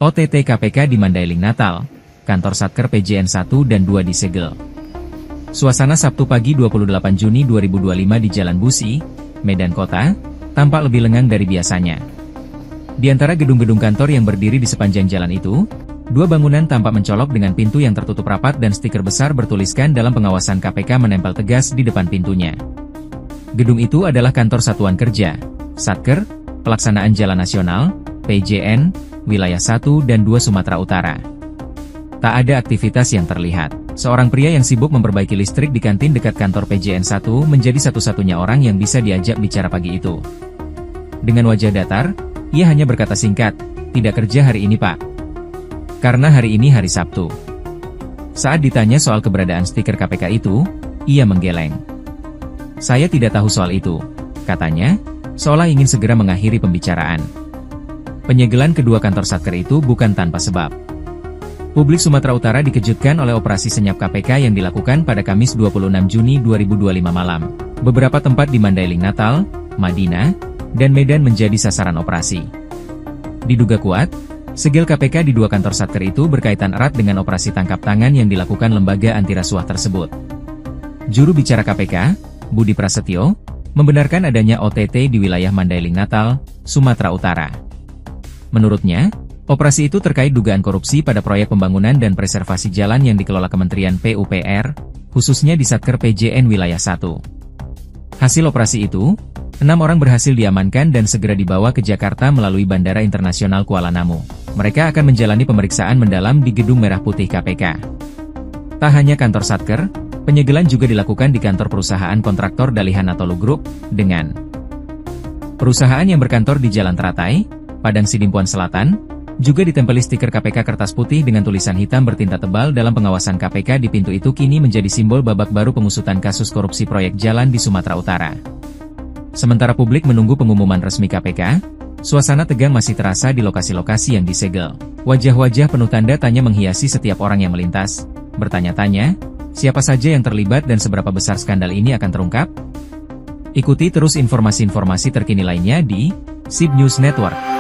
OTT KPK di Mandailing Natal, kantor Satker PJN 1 dan 2 disegel. Suasana Sabtu pagi 28 Juni 2025 di Jalan Busi, Medan Kota, tampak lebih lengang dari biasanya. Di antara gedung-gedung kantor yang berdiri di sepanjang jalan itu, dua bangunan tampak mencolok dengan pintu yang tertutup rapat dan stiker besar bertuliskan dalam pengawasan KPK menempel tegas di depan pintunya. Gedung itu adalah kantor Satuan Kerja, Satker, Pelaksanaan Jalan Nasional, PJN, Wilayah 1 dan 2 Sumatera Utara. Tak ada aktivitas yang terlihat. Seorang pria yang sibuk memperbaiki listrik di kantin dekat kantor PJN 1 menjadi satu-satunya orang yang bisa diajak bicara pagi itu. Dengan wajah datar, ia hanya berkata singkat, "Tidak kerja hari ini, Pak." Karena hari ini hari Sabtu. Saat ditanya soal keberadaan stiker KPK itu, ia menggeleng. "Saya tidak tahu soal itu," katanya, seolah ingin segera mengakhiri pembicaraan. Penyegelan kedua kantor Satker itu bukan tanpa sebab. Publik Sumatera Utara dikejutkan oleh operasi senyap KPK yang dilakukan pada Kamis 26 Juni 2025 malam. Beberapa tempat di Mandailing Natal, Madinah, dan Medan menjadi sasaran operasi. Diduga kuat, segel KPK di dua kantor Satker itu berkaitan erat dengan operasi tangkap tangan yang dilakukan lembaga anti rasuah tersebut. Juru bicara KPK, Budi Prasetyo, membenarkan adanya OTT di wilayah Mandailing Natal, Sumatera Utara. Menurutnya, operasi itu terkait dugaan korupsi pada proyek pembangunan dan preservasi jalan yang dikelola Kementerian PUPR, khususnya di Satker PJN Wilayah 1. Hasil operasi itu, 6 orang berhasil diamankan dan segera dibawa ke Jakarta melalui Bandara Internasional Kuala Namu. Mereka akan menjalani pemeriksaan mendalam di Gedung Merah Putih KPK. Tak hanya kantor Satker, penyegelan juga dilakukan di kantor perusahaan kontraktor Dalihan Atolu Group, dengan perusahaan yang berkantor di Jalan Teratai, Padang Sidimpuan Selatan, juga ditempeli stiker KPK kertas putih dengan tulisan hitam bertinta tebal dalam pengawasan KPK di pintu itu kini menjadi simbol babak baru pengusutan kasus korupsi proyek jalan di Sumatera Utara. Sementara publik menunggu pengumuman resmi KPK, suasana tegang masih terasa di lokasi-lokasi yang disegel. Wajah-wajah penuh tanda tanya menghiasi setiap orang yang melintas, bertanya-tanya, siapa saja yang terlibat dan seberapa besar skandal ini akan terungkap? Ikuti terus informasi-informasi terkini lainnya di SIB News Network.